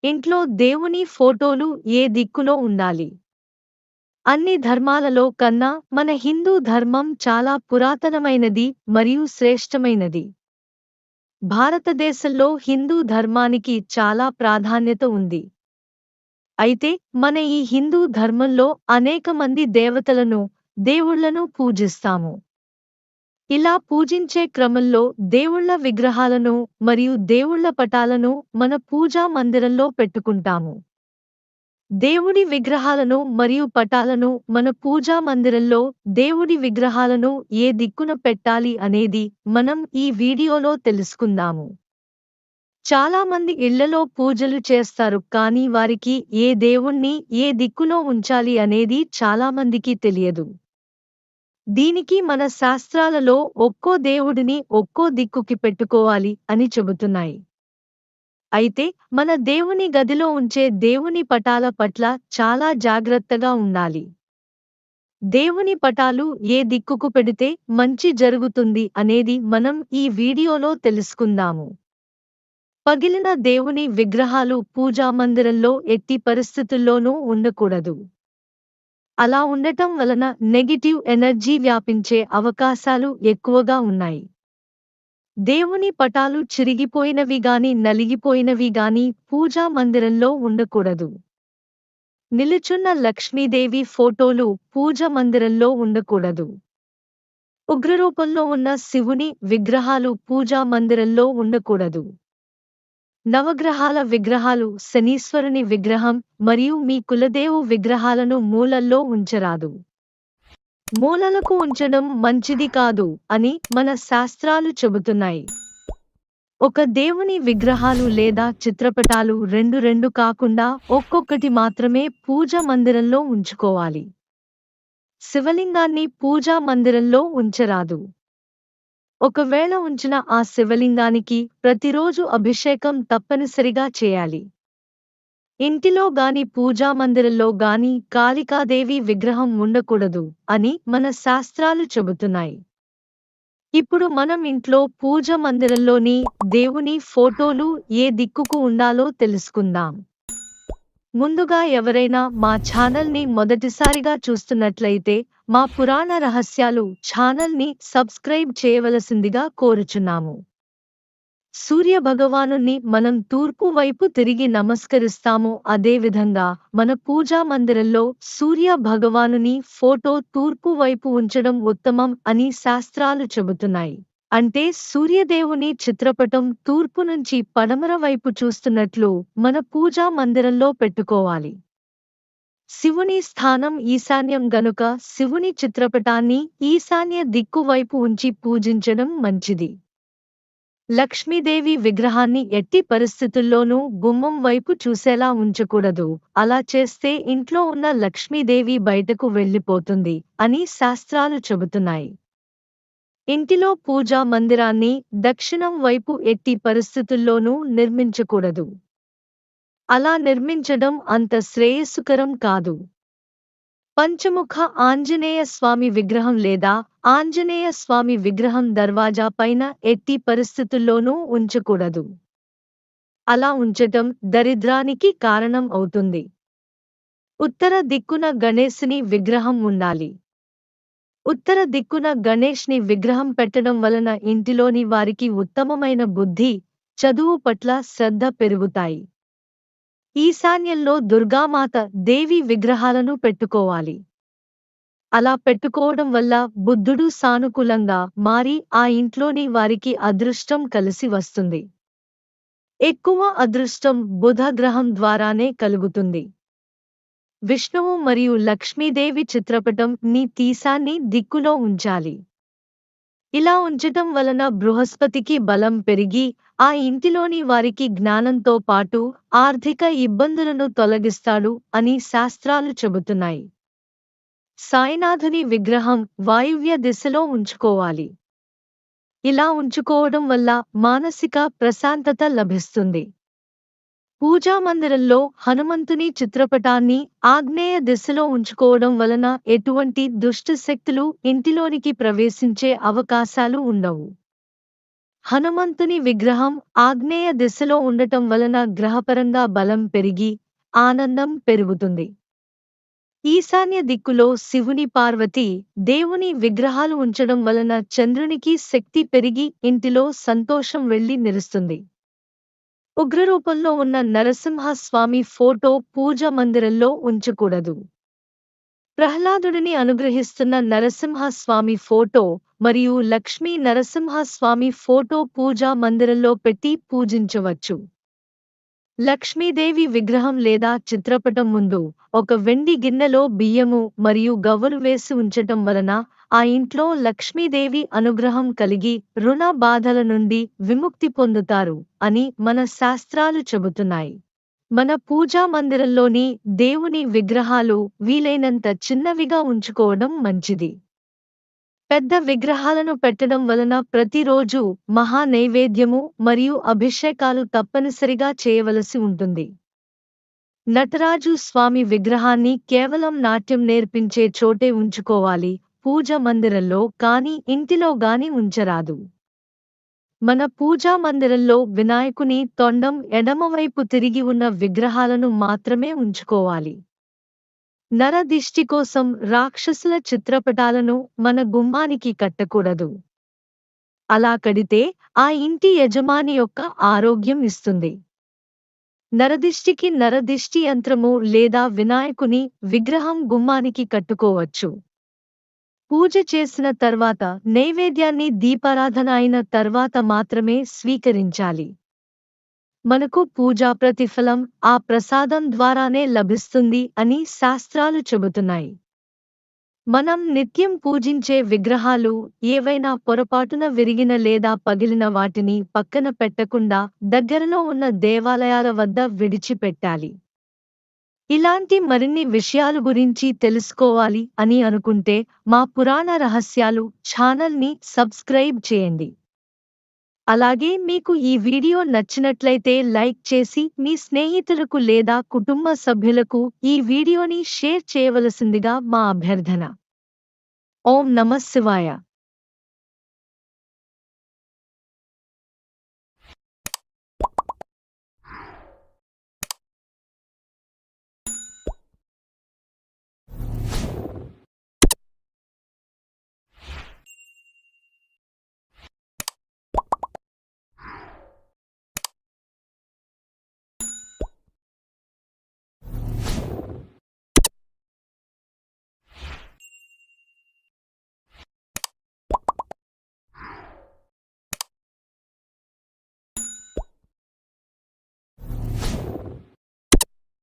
ఇంట్లో దేవుని ఫోటోలు ఏ దిక్కులో ఉండాలి? అన్ని ధర్మాలలో కన్నా మన హిందూ ధర్మం చాలా పురాతనమైనది మరియు శ్రేష్టమైనది. భారతదేశంలో హిందూ ధర్మానికి చాలా ప్రాధాన్యత ఉంది. అయితే మన ఈ హిందూ ధర్మంలో అనేక మంది దేవతలను, దేవుళ్ళను పూజిస్తాము. ఇలా పూజించే క్రమంలో దేవుళ్ళ విగ్రహాలను మరియు దేవుళ్ళ పటాలను మన పూజా మందిరంలో పెట్టుకుంటాము. దేవుడి విగ్రహాలను మరియు పటాలను మన పూజా మందిరంలో దేవుడి విగ్రహాలను ఏ దిక్కున పెట్టాలి అనేది మనం ఈ వీడియోలో తెలుసుకుందాము. చాలా మంది ఇళ్లలో పూజలు చేస్తారు, కానీ వారికి ఏ దేవుణ్ణి ఏ దిక్కులో ఉంచాలి అనేది చాలా మందికి తెలియదు. దీనికి మన శాస్త్రాలలో ఒక్కో దేవుడిని ఒక్కో దిక్కుకి పెట్టుకోవాలి అని చెబుతున్నాయి. అయితే మన దేవుని గదిలో ఉంచే దేవుని పటాల పట్ల చాలా జాగ్రత్తగా ఉండాలి. దేవుని పటాలు ఏ దిక్కుకు పెడితే మంచి జరుగుతుంది అనేది మనం ఈ వీడియోలో తెలుసుకుందాము. పగిలిన దేవుని విగ్రహాలు పూజా మందిరంలో ఎట్టి పరిస్థితుల్లోనూ ఉండకూడదు. అలా ఉండటం వలన నెగిటివ్ ఎనర్జీ వ్యాపించే అవకాశాలు ఎక్కువగా ఉన్నాయి. దేవుని పటాలు చిరిగిపోయినవి గాని నలిగిపోయినవి గాని పూజా మందిరంలో ఉండకూడదు. నిలుచున్న లక్ష్మీదేవి ఫోటోలు పూజ మందిరంలో ఉండకూడదు. ఉగ్రరూపంలో ఉన్న శివుని విగ్రహాలు పూజా మందిరంలో ఉండకూడదు. నవగ్రహాల విగ్రహాలు, శనీశ్వరుని విగ్రహం మరియు మీ కులదేవు విగ్రహాలను మూలల్లో ఉంచరాదు. మూలలకు ఉంచడం మంచిది కాదు అని మన శాస్త్రాలు చెబుతున్నాయి. ఒక దేవుని విగ్రహాలు లేదా చిత్రపటాలు రెండు కాకుండా ఒక్కొక్కటి మాత్రమే పూజా మందిరంలో ఉంచుకోవాలి. శివలింగాన్ని పూజా మందిరంలో ఉంచరాదు. ఒకవేళ ఉంచిన ఆ శివలింగానికి ప్రతిరోజు అభిషేకం తప్పనిసరిగా చేయాలి. ఇంటిలో గాని పూజా మందిరంలో గాని కాళికాదేవి విగ్రహం ఉండకూడదు అని మన శాస్త్రాలు చెబుతున్నాయి. ఇప్పుడు మనం ఇంట్లో పూజ మందిరంలోని దేవుని ఫోటోలు ఏ దిక్కుకు ఉండాలో తెలుసుకుందాం. ముందుగా ఎవరైనా మా ఛానల్ని మొదటిసారిగా చూస్తున్నట్లయితే మా పురాణ రహస్యాలు ఛానల్ని సబ్స్క్రైబ్ చేయవలసిందిగా కోరుచున్నాము. సూర్య భగవానుని మనం తూర్పు వైపు తిరిగి నమస్కరిస్తాము. అదేవిధంగా మన పూజా మందిరంలో సూర్య భగవానుని ఫోటో తూర్పు వైపు ఉంచడం ఉత్తమం అని శాస్త్రాలు చెబుతున్నాయి. అంటే సూర్యదేవుని చిత్రపటం తూర్పు నుంచి పడమర వైపు చూస్తున్నట్లు మన పూజా మందిరంలో పెట్టుకోవాలి. శివుని స్థానం ఈశాన్యం గనుక శివుని చిత్రపటాన్ని ఈశాన్య దిక్కు వైపు ఉంచి పూజించడం మంచిది. లక్ష్మీదేవి విగ్రహాన్ని ఎట్టి పరిస్థితుల్లోనూ గుమ్మం వైపు చూసేలా ఉంచకూడదు. అలా చేస్తే ఇంట్లో ఉన్న లక్ష్మీదేవి బయటకు వెళ్ళిపోతుంది అని శాస్త్రాలు చెబుతున్నాయి. ఇంటిలో పూజా మందిరాన్ని దక్షిణం వైపు ఎట్టి పరిస్థితుల్లోనూ నిర్మించకూడదు. అలా నిర్మించడం అంత శ్రేయస్సుకరం కాదు. పంచముఖ ఆంజనేయ స్వామి విగ్రహం లేదా ఆంజనేయ స్వామి విగ్రహం దర్వాజా పైన ఎట్టి పరిస్థితుల్లోనూ ఉంచకూడదు. అలా ఉంచటం దరిద్రానికి కారణం అవుతుంది. ఉత్తర దిక్కున గణేశుని విగ్రహం ఉండాలి. ఉత్తర దిక్కున గణేష్ని విగ్రహం పెట్టడం వలన ఇంటిలోని వారికి ఉత్తమమైన బుద్ధి, చదువు పట్ల శ్రద్ధ పెరుగుతాయి. ఈశాన్యంలో దుర్గామాత దేవి విగ్రహాలను పెట్టుకోవాలి. అలా పెట్టుకోవడం వల్ల బుద్ధుడు సానుకూలంగా మారి ఆ ఇంట్లోని వారికి అదృష్టం కలిసి వస్తుంది. ఎక్కువ అదృష్టం బుధ గ్రహం ద్వారానే కలుగుతుంది. విష్ణువు మరియు లక్ష్మీదేవి చిత్రపటం ని ఈశాన్య దిక్కులో ఉంచాలి. ఇలా ఉంచటం వలన బృహస్పతికి బలం పెరిగి ఆ ఇంటిలోని వారికి జ్ఞానంతో పాటు ఆర్థిక ఇబ్బందులను తొలగిస్తాడు అని శాస్త్రాలు చెబుతున్నాయి. సాయినాథుని విగ్రహం వాయువ్య దిశలో ఉంచుకోవాలి. ఇలా ఉంచుకోవడం వల్ల మానసిక ప్రశాంతత లభిస్తుంది. పూజా మందిరంలో హనుమంతుని చిత్రపటాన్ని ఆగ్నేయ దిశలో ఉంచుకోవడం వలన ఎటువంటి దుష్ట శక్తులు ఇంటిలోనికి ప్రవేశించే అవకాశాలు ఉండవు. హనుమంతుని విగ్రహం ఆగ్నేయ దిశలో ఉండటం వలన గ్రహపరంగా బలం పెరిగి ఆనందం పెరుగుతుంది. ఈశాన్య దిక్కులో శివుని పార్వతీ దేవుని విగ్రహాలు ఉంచడం వలన చంద్రునికి శక్తి పెరిగి ఇంటిలో సంతోషం వెళ్లి నిలుస్తుంది. ఉగ్రరూపంలో ఉన్న నరసింహస్వామి ఫోటో పూజ మందిరంలో ఉంచకూడదు. ప్రహ్లాదుడిని అనుగ్రహిస్తున్న నరసింహస్వామి ఫోటో మరియు లక్ష్మీ నరసింహస్వామి ఫోటో పూజా మందిరంలో పెట్టి పూజించవచ్చు. లక్ష్మీదేవి విగ్రహం లేదా చిత్రపటం ముందు ఒక వెండి గిన్నెలో బియ్యము మరియు గవ్వలు వేసి ఉంచటం వలన ఆ ఇంట్లో లక్ష్మీదేవి అనుగ్రహం కలిగి రుణ బాధల నుండి విముక్తి పొందుతారు అని మన శాస్త్రాలు చెబుతున్నాయి. మన పూజా మందిరంలోని దేవుని విగ్రహాలు వీలైనంత చిన్నవిగా ఉంచుకోవడం మంచిది. పెద్ద విగ్రహాలను పెట్టడం వలన ప్రతిరోజు మహా నైవేద్యము మరియు అభిషేకాలు తప్పనిసరిగా చేయవలసి ఉంటుంది. నటరాజు స్వామి విగ్రహాన్ని కేవలం నాట్యం నేర్పించే చోటే ఉంచుకోవాలి, పూజ మందిరంలో గాని ఇంటిలో గాని ఉంచరాదు. మన పూజా మందిరంలో వినాయకుని తొండం ఎడమవైపు తిరిగి ఉన్న విగ్రహాలను మాత్రమే ఉంచుకోవాలి. నరదిష్టి కోసం రాక్షసుల చిత్రపటాలను మన గుమ్మానికి కట్టకూడదు. అలా కడితే ఆ ఇంటి యజమాని యొక్క ఆరోగ్యం ఇస్తుంది. నరదిష్టికి నరదిష్టి యంత్రము లేదా వినాయకుని విగ్రహం గుమ్మానికి కట్టుకోవచ్చు. పూజ చేసిన తర్వాత నైవేద్యాన్ని దీపారాధన అయిన తర్వాత మాత్రమే స్వీకరించాలి. మనకు పూజా ప్రతిఫలం ఆ ప్రసాదం ద్వారానే లభిస్తుంది అని శాస్త్రాలు చెబుతున్నాయి. మనం నిత్యం పూజించే విగ్రహాలు ఏవైనా పొరపాటున విరిగిన లేదా పగిలిన వాటిని పక్కన పెట్టకుండా దగ్గరలో ఉన్న దేవాలయాల వద్ద విడిచిపెట్టాలి. ఇలాంటి మరిన్ని విషయాలు గురించి తెలుసుకోవాలి అని అనుకుంటే మా పురాణ రహస్యాలు ఛానల్ని సబ్స్క్రైబ్ చేయండి. అలాగే మీకు ఈ వీడియో నచ్చినట్లయితే లైక్ చేసి మీ స్నేహితులకు లేదా కుటుంబ సభ్యులకు ఈ వీడియోని షేర్ చేయవలసిందిగా మా అభ్యర్థన. ఓం నమః శివాయ.